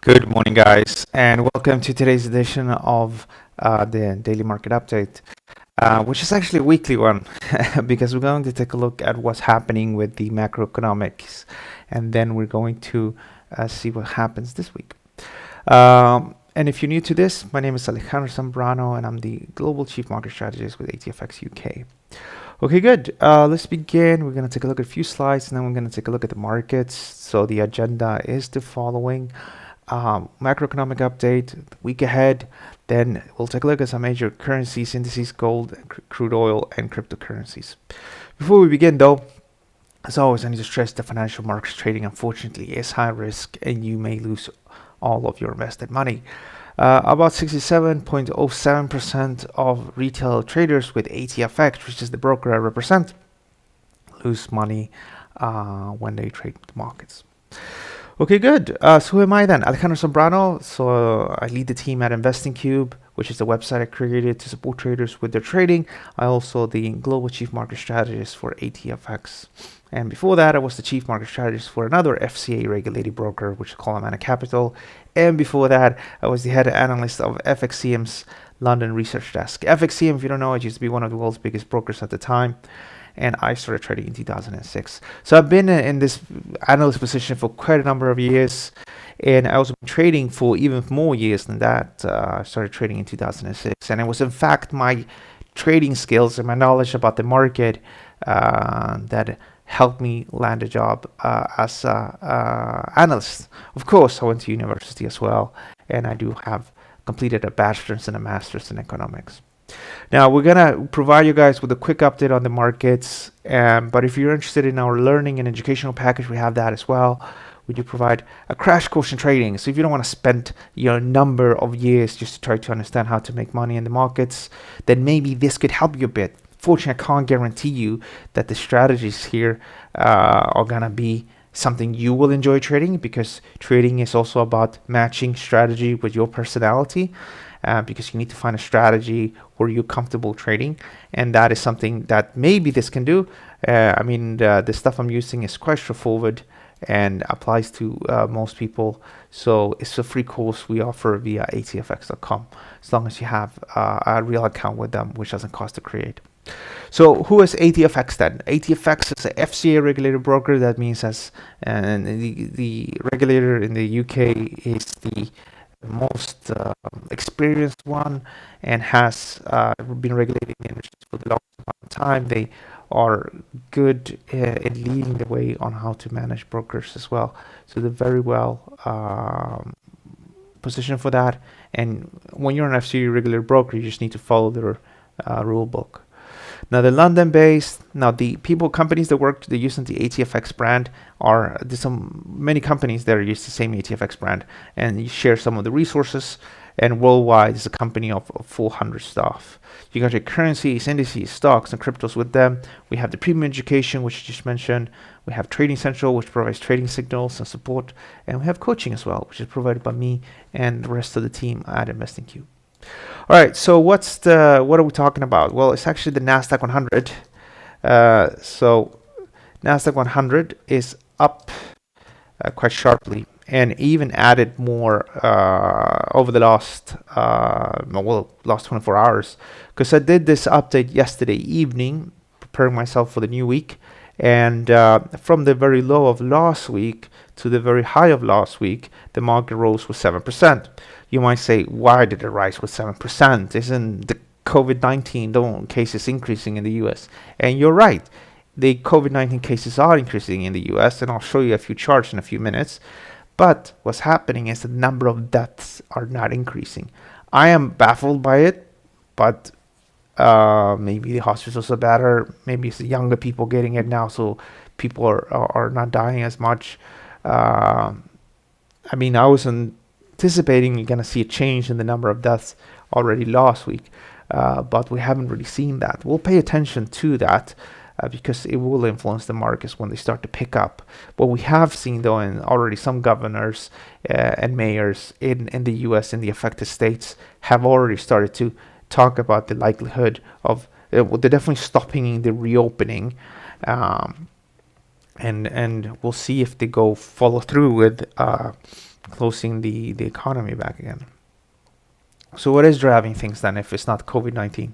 Good morning, guys, and welcome to today's edition of the Daily Market Update, which is actually a weekly one because we're going to take a look at what's happening with the macroeconomics, and then we're going to see what happens this week. And if you're new to this, my name is Alejandro Zambrano, and I'm the Global Chief Market Strategist with ATFX UK. Okay, good. Let's begin. We're going to take a look at a few slides, and then we're going to take a look at the markets. So the agenda is the following. Macroeconomic update, the week ahead. Then we'll take a look at some major currencies, indices, gold, crude oil, and cryptocurrencies. Before we begin, though, as always, I need to stress that financial markets trading, unfortunately, is high risk, and you may lose all of your invested money. About 67.07% of retail traders with ATFX, which is the broker I represent, lose money when they trade the markets. Okay, good. So who am I then? Alejandro Zambrano. So I lead the team at InvestingCube, which is the website I created to support traders with their trading. I also the global chief market strategist for ATFX. And before that, I was the chief market strategist for another FCA regulated broker, which is called Amana Capital. And before that, I was the head analyst of FXCM's London research desk. FXCM, if you don't know, it used to be one of the world's biggest brokers at the time. And I started trading in 2006. So I've been in this analyst position for quite a number of years, and I also been trading for even more years than that. I started trading in 2006, and it was in fact my trading skills and my knowledge about the market that helped me land a job as an analyst. Of course, I went to university as well, and I do have completed a bachelor's and a master's in economics. Now, we're going to provide you guys with a quick update on the markets, but if you're interested in our learning and educational package, we have that as well. We do provide a crash course in trading. So if you don't want to spend your number of years just to try to understand how to make money in the markets, then maybe this could help you a bit. Fortunately, I can't guarantee you that the strategies here are going to be something you will enjoy trading, because trading is also about matching strategy with your personality. Because you need to find a strategy where you're comfortable trading, and that is something that maybe this can do. The stuff I'm using is quite straightforward and applies to most people. So it's a free course we offer via ATFX.com, as long as you have a real account with them, which doesn't cost to create. So who is ATFX then? ATFX is a FCA regulated broker. That means the regulator in the UK is the most experienced one, and has been regulating the industry for the longest amount of time. They are good in leading the way on how to manage brokers as well. So they're very well positioned for that. And when you're an FCA regulated broker, you just need to follow their rule book. Now, they're London-based. Now, the companies that use the ATFX brand there's many companies that are used the same ATFX brand, and you share some of the resources. And worldwide, is a company of 400 staff. You got your currencies, indices, stocks, and cryptos with them. We have the premium education, which I just mentioned. We have Trading Central, which provides trading signals and support, and we have coaching as well, which is provided by me and the rest of the team at InvestingCube. All right, so what are we talking about? Well, it's actually the Nasdaq 100. So Nasdaq 100 is up quite sharply, and even added more over the last 24 hours. Because I did this update yesterday evening, preparing myself for the new week, and from the very low of last week to the very high of last week, the market rose with 7%. You might say, why did it rise with 7%? Isn't the COVID-19 cases increasing in the US? And you're right. The COVID-19 cases are increasing in the US, and I'll show you a few charts in a few minutes. But what's happening is the number of deaths are not increasing. I am baffled by it, but maybe the hospitals are better. Maybe it's the younger people getting it now, so people are not dying as much. I was anticipating you're going to see a change in the number of deaths already last week, but we haven't really seen that. We'll pay attention to that because it will influence the markets when they start to pick up. What we have seen, though, and already some governors and mayors in the US, in the affected states, have already started to talk about the likelihood of they're definitely stopping the reopening. and we'll see if they go follow through with closing the economy back again. So what is driving things then if it's not COVID-19?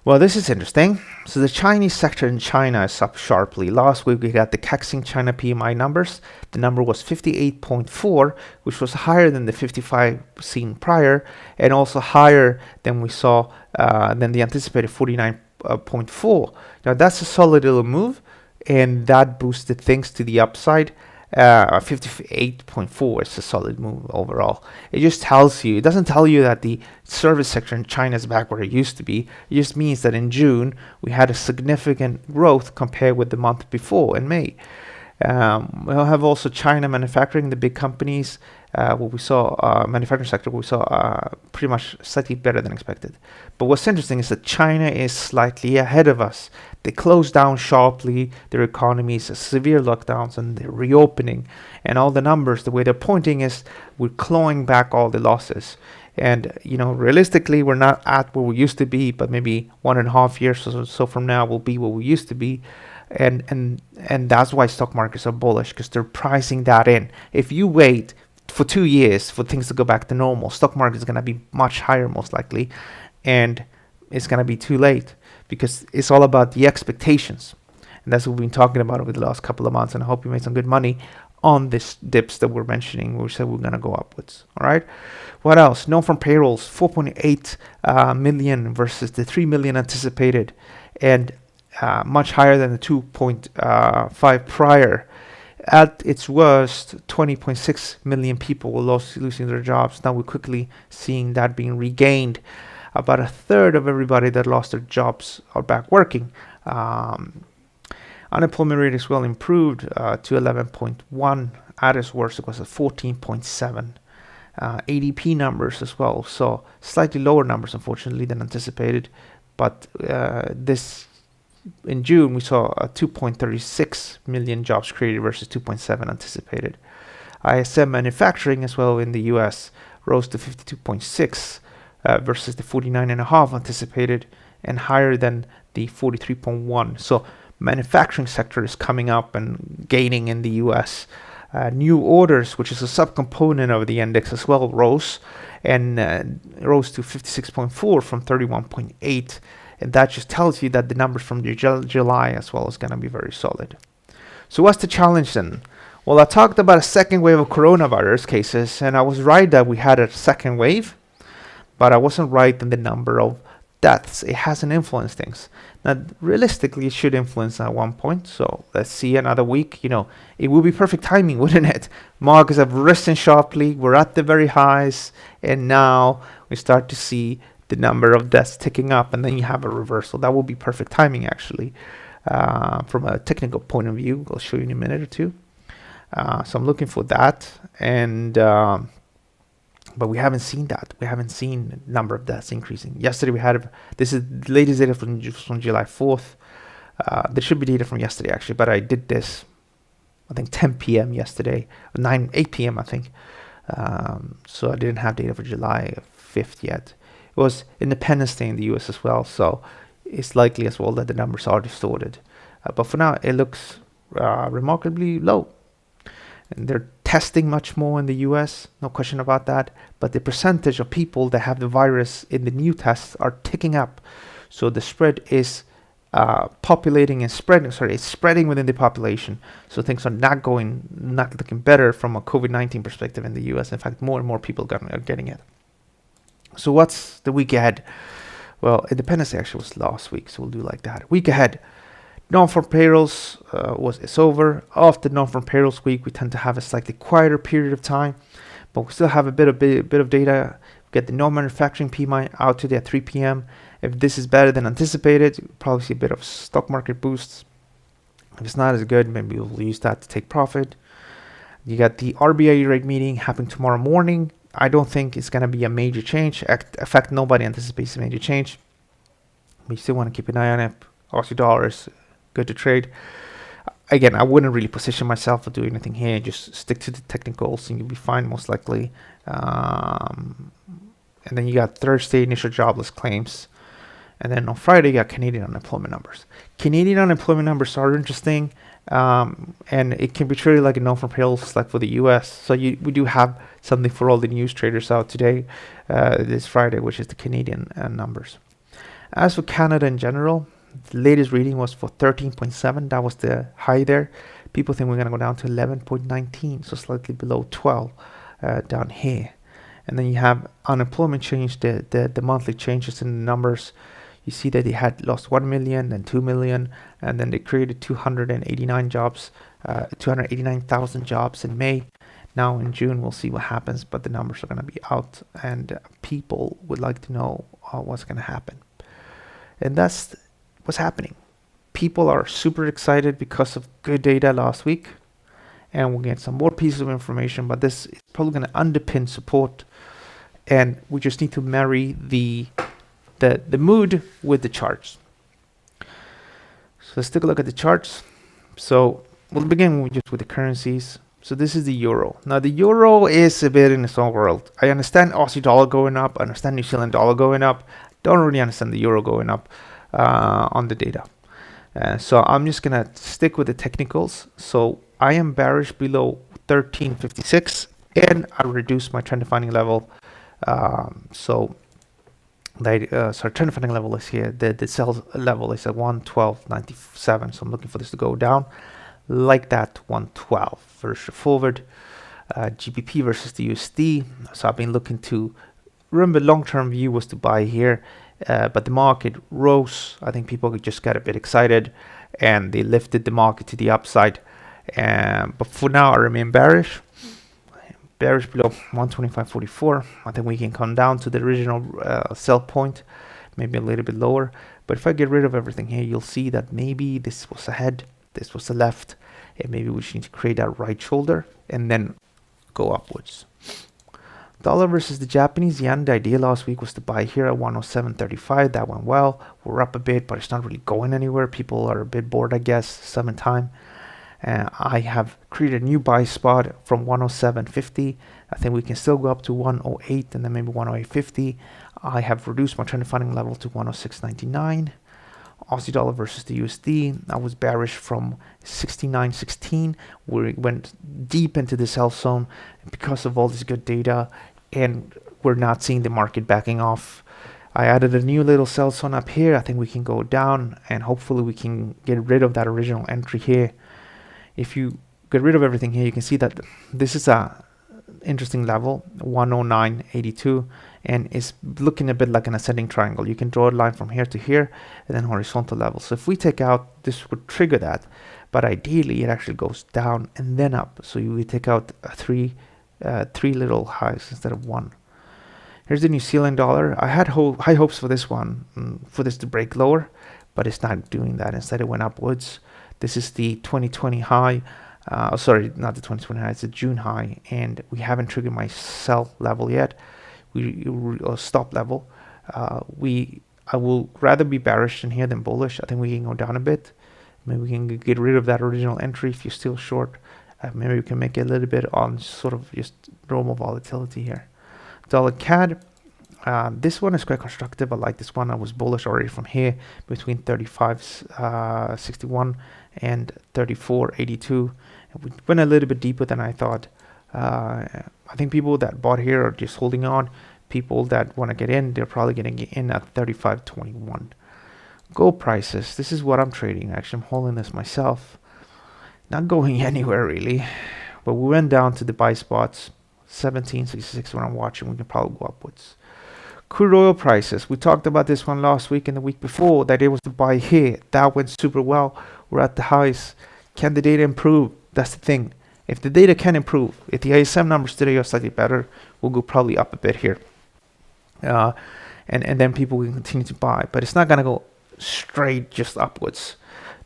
Well, this is interesting. So the Chinese sector in China is up sharply. Last week we got the Caixin China PMI numbers. The number was 58.4, which was higher than the 55 seen prior, and also higher than we saw than the anticipated 49.4. Now that's a solid little move, and that boosted things to the upside. 58.4 is a solid move overall. It just tells you, it doesn't tell you that the service sector in China is back where it used to be. It just means that in June we had a significant growth compared with the month before in May. We'll have also China manufacturing, the big companies, what we saw, manufacturing sector, what we saw pretty much slightly better than expected. But what's interesting is that China is slightly ahead of us. They closed down sharply their economies, severe lockdowns, and they're reopening. And all the numbers, the way they're pointing is we're clawing back all the losses. And, realistically, we're not at where we used to be, but maybe 1.5 years or so from now we'll be where we used to be. And that's why stock markets are bullish, because they're pricing that in. If you wait for 2 years for things to go back to normal, stock market is going to be much higher most likely, and it's going to be too late, because it's all about the expectations. And that's what we've been talking about over the last couple of months, and I hope you made some good money on this dips that we're mentioning. We said we're going to go upwards. All right. What else? Non-farm payrolls, 4.8 million versus the 3 million anticipated, and much higher than the 2.5 prior. At its worst, 20.6 million people were losing their jobs. Now we're quickly seeing that being regained. About a third of everybody that lost their jobs are back working. Unemployment rate is well improved to 11.1. At its worst, it was at 14.7. ADP numbers as well, so slightly lower numbers, unfortunately, than anticipated. But this in June, we saw 2.36 million jobs created versus 2.7 anticipated. ISM manufacturing as well in the US rose to 52.6 versus the 49.5 anticipated, and higher than the 43.1. So manufacturing sector is coming up and gaining in the US. New orders, which is a subcomponent of the index as well, rose and rose to 56.4 from 31.8. And that just tells you that the numbers from the July as well is going to be very solid. So what's the challenge then? Well, I talked about a second wave of coronavirus cases, and I was right that we had a second wave, but I wasn't right in the number of deaths. It hasn't influenced things. Now, realistically, it should influence at one point. So let's see another week. It will be perfect timing, wouldn't it? Markets have risen sharply. We're at the very highs, and now we start to see the number of deaths ticking up, and then you have a reversal. That will be perfect timing, actually, from a technical point of view. I'll show you in a minute or two. So I'm looking for that, and but we haven't seen that. We haven't seen the number of deaths increasing. Yesterday we had this is the latest data from July 4th. There should be data from yesterday actually, but I did this I think 10 p.m. yesterday, 8 p.m. I think. So I didn't have data for July 5th yet. It was Independence Day in the US as well, so it's likely as well that the numbers are distorted. But for now, it looks remarkably low. And they're testing much more in the US, no question about that. But the percentage of people that have the virus in the new tests are ticking up. So the spread is populating and spreading. Sorry, it's spreading within the population. So things are not looking better from a COVID-19 perspective in the US. In fact, more and more people are getting it. So what's the week ahead? Well, Independence Day actually was last week, so we'll do like that. Week ahead. Non-farm payrolls it's over. After non-farm payrolls week, we tend to have a slightly quieter period of time, but we still have a bit of data. We get the non-manufacturing PMI out today at 3 p.m. If this is better than anticipated, you'll probably see a bit of stock market boosts. If it's not as good, maybe we'll use that to take profit. You got the RBI rate meeting happening tomorrow morning. I don't think it's going to be a major change. In fact, nobody anticipates a major change. We still want to keep an eye on it. Aussie dollars, good to trade. Again, I wouldn't really position myself for doing anything here. Just stick to the technicals and you'll be fine most likely. And then you got Thursday initial jobless claims. And then on Friday, you got Canadian unemployment numbers. Canadian unemployment numbers are interesting. And it can be treated like a non-farm payrolls like for the US. So we do have something for all the news traders out today, this Friday, which is the Canadian numbers. As for Canada in general, the latest reading was for 13.7. That was the high there. People think we're going to go down to 11.19, so slightly below 12 down here. And then you have unemployment change, the monthly changes in the numbers. You see that they had lost 1 million, then 2 million, and then they created 289 jobs, 289,000 jobs in May. Now in June, we'll see what happens, but the numbers are going to be out, and people would like to know what's going to happen. And that's what's happening. People are super excited because of good data last week, and we'll get some more pieces of information, but this is probably going to underpin support, and we just need to marry the mood with the charts. So let's take a look at the charts. So we'll begin with the currencies. So this is the euro. Now the euro is a bit in its own world. I understand Aussie dollar going up. I understand New Zealand dollar going up. Don't really understand the euro going up on the data. So I'm just gonna stick with the technicals. So I am bearish below 1356, and I reduced my trend defining level. Trend defining level is here. The sell level is at 112.97. So I'm looking for this to go down like that, 112 versus forward. GBP versus the USD. So I've been looking to, remember, long-term view was to buy here, but the market rose. I think people just got a bit excited and they lifted the market to the upside. But for now, I remain bearish. Bearish below 125.44. I think we can come down to the original sell point, maybe a little bit lower. But if I get rid of everything here, you'll see that maybe this was ahead, this was the left, and maybe we just need to create that right shoulder and then go upwards. Dollar versus the Japanese yen. The idea last week was to buy here at 107.35. That went well. We're up a bit, but it's not really going anywhere. People are a bit bored, I guess, summertime. I have created a new buy spot from 107.50. I think we can still go up to 108 and then maybe 108.50. I have reduced my trend defining level to 106.99. Aussie dollar versus the USD. I was bearish from 69.16. We went deep into the sell zone because of all this good data, and we're not seeing the market backing off. I added a new little sell zone up here. I think we can go down, and hopefully we can get rid of that original entry here. If you get rid of everything here, you can see that this is a interesting level, 109.82, and it's looking a bit like an ascending triangle. You can draw a line from here to here and then horizontal level. So if we take out, this would trigger that, but ideally it actually goes down and then up. So you would take out three little highs instead of one. Here's the New Zealand dollar. I had high hopes for this one, for this to break lower, but it's not doing that. Instead it went upwards. This is the 2020 high. Sorry, not the 2020 high, it's the June high, and we haven't triggered my sell level yet. Stop level. I will rather be bearish in here than bullish. I think we can go down a bit. Maybe we can get rid of that original entry if you're still short. Maybe we can make it a little bit on sort of just normal volatility here. Dollar CAD. This one is quite constructive. I like this one. I was bullish already from here between 35.61 and 34.82. We went a little bit deeper than I thought. I think people that bought here are just holding on. People that want to get in, they're probably getting in at 35.21. Gold prices. This is what I'm trading. Actually, I'm holding this myself. Not going anywhere really. But we went down to the buy spots. 17.66 when I'm watching. We can probably go upwards. Crude oil prices. We talked about this one last week and the week before, that it was to buy here. That went super well. We're at the highs. Can the data improve? That's the thing. If the data can improve, if the ISM numbers today are slightly better, we'll go probably up a bit here. And then people will continue to buy. But it's not going to go straight just upwards.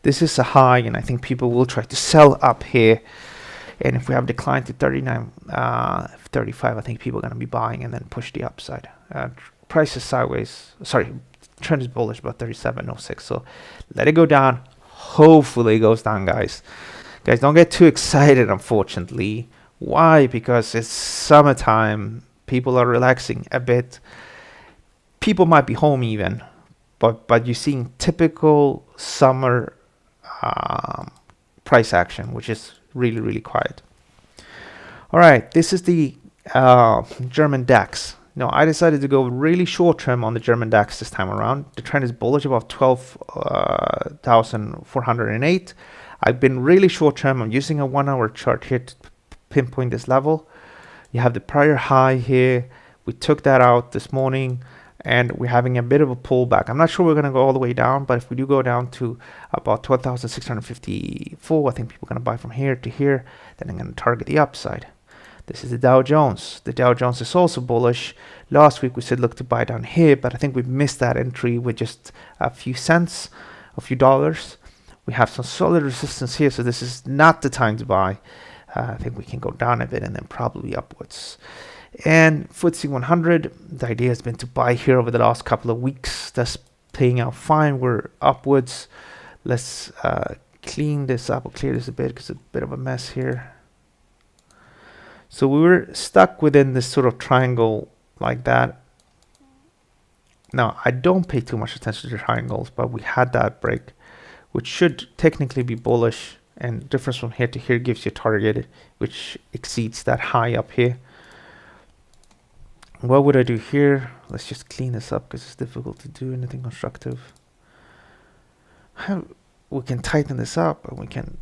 This is a high, and I think people will try to sell up here. And if we have decline to 39, 35, I think people are going to be buying and then push the upside. Price is sideways. Sorry, trend is bullish, about 37.06. So let it go down. Hopefully it goes down, guys. Guys, don't get too excited, unfortunately. Why? Because it's summertime. People are relaxing a bit. People might be home even. But you're seeing typical summer price action, which is really, really quiet. All right, this is the German DAX. Now, I decided to go really short term on the German DAX this time around. The trend is bullish above 12,408. I've been really short term. I'm using a 1 hour chart here to pinpoint this level. You have the prior high here. We took that out this morning, and we're having a bit of a pullback. I'm not sure we're going to go all the way down, but if we do go down to about 12,654, I think people are going to buy from here to here. Then I'm going to target the upside. This is the Dow Jones. The Dow Jones is also bullish. Last week we said look to buy down here, but I think we've missed that entry with just a few cents, a few dollars. We have some solid resistance here, so this is not the time to buy. I think we can go down a bit and then probably upwards. And FTSE 100, the idea has been to buy here over the last couple of weeks. That's playing out fine. We're upwards. Let's clean this up or clear this a bit because it's a bit of a mess here. So we were stuck within this sort of triangle like that. Now, I don't pay too much attention to triangles, but we had that break, which should technically be bullish. And difference from here to here gives you a target which exceeds that high up here. What would I do here? Let's just clean this up because it's difficult to do anything constructive. We can tighten this up, and we can,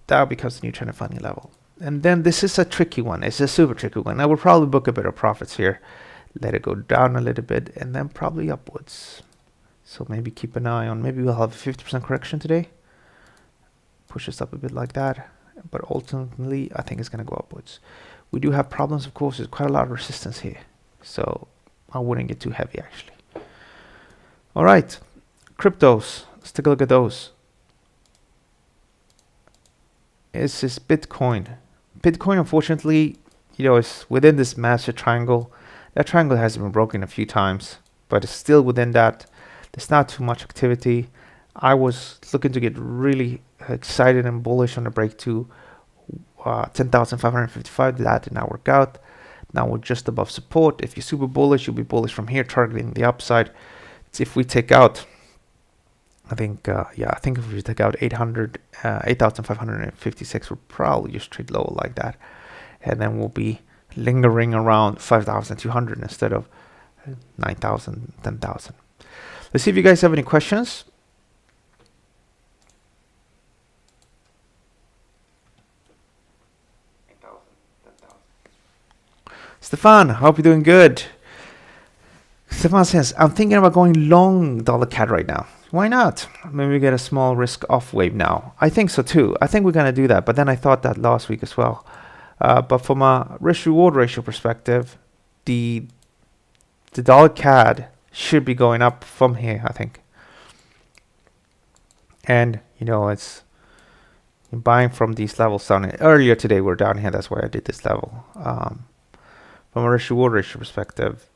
that becomes the new trend funding level. And then this is a tricky one. It's a super tricky one. I will probably book a bit of profits here. Let it go down a little bit and then probably upwards. So maybe keep an eye on, maybe we'll have a 50% correction today. Push us up a bit like that. But ultimately, I think it's going to go upwards. We do have problems, of course. There's quite a lot of resistance here. So I wouldn't get too heavy, actually. All right. Cryptos. Let's take a look at those. This is Bitcoin. Bitcoin, unfortunately, is within this massive triangle. That triangle has been broken a few times, but it's still within that. There's not too much activity. I was looking to get really excited and bullish on the break to 10,555. That did not work out. Now we're just above support. If you're super bullish, you'll be bullish from here, targeting the upside. It's if we take out, I think if we take out 8,556, we'll probably just trade lower like that. And then we'll be lingering around 5,200 instead of 9,000, 10,000. Let's see if you guys have any questions. Stefan, hope you're doing good. Stefan says, I'm thinking about going long dollar CAD right now. Why not? Maybe we get a small risk off wave now. I think so too. I think we're going to do that. But then I thought that last week as well. But from a risk reward ratio perspective, the dollar CAD should be going up from here, I think. And, it's buying from these levels down here. Earlier today, we're down here. That's why I did this level. From a risk reward ratio perspective,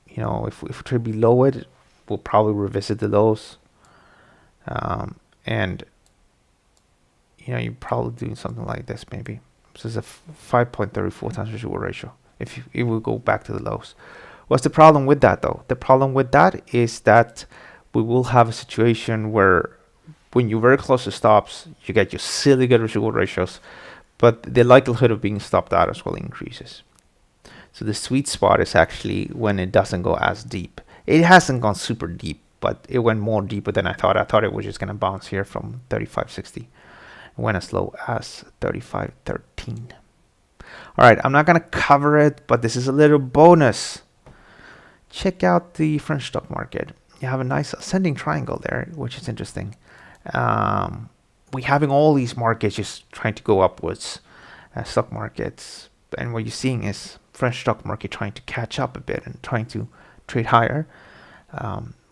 if we trade below it, we'll probably revisit the lows. And, you're probably doing something like this maybe. So it's a 5.34 times risk reward ratio if we go back to the lows. What's the problem with that though? The problem with that is that we will have a situation where when you're very close to stops, you get your silly good risk reward ratios, but the likelihood of being stopped out as well increases. So the sweet spot is actually when it doesn't go as deep. It hasn't gone super deep, but it went more deeper than I thought. I thought it was just going to bounce here from 35.60. It went as low as 35.13. All right, I'm not going to cover it, but this is a little bonus. Check out the French stock market. You have a nice ascending triangle there, which is interesting. We're having all these markets just trying to go upwards, stock markets. And what you're seeing is French stock market trying to catch up a bit and trying to trade higher.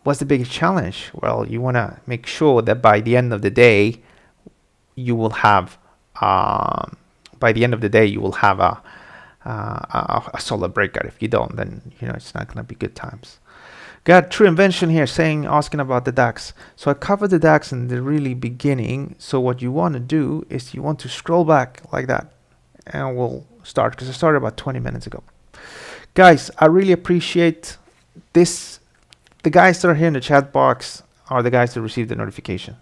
What's the biggest challenge? Well, you want to make sure that by the end of the day, you will have a solid breakout. If you don't, then it's not going to be good times. Got True Invention here asking about the DAX. So I covered the DAX in the really beginning. So what you want to do is you want to scroll back like that, and we'll start because I started about 20 minutes ago. Guys, I really appreciate this. The guys that are here in the chat box are the guys that receive the notification.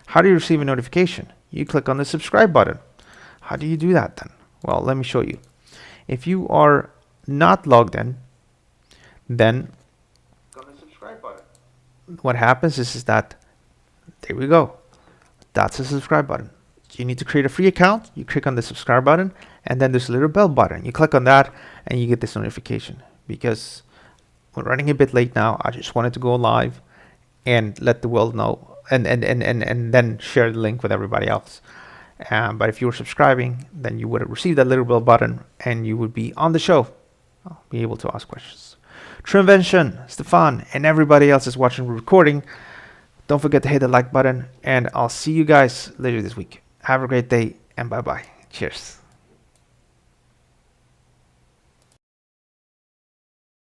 How do you receive a notification? you click on the subscribe button. How do you do that then? Well, let me show you. If you are not logged in, then click on the subscribe button. What happens is that, there we go. That's the subscribe button. You need to create a free account. You click on the subscribe button, and then there's a little bell button. You click on that, and you get this notification. Because we're running a bit late now, I just wanted to go live and let the world know, and then share the link with everybody else. But if you were subscribing, then you would have received that little bell button, and you would be on the show. I'll be able to ask questions. True Invention, Stefan, and everybody else is watching the recording. Don't forget to hit the like button, and I'll see you guys later this week. Have a great day, and bye-bye. Cheers.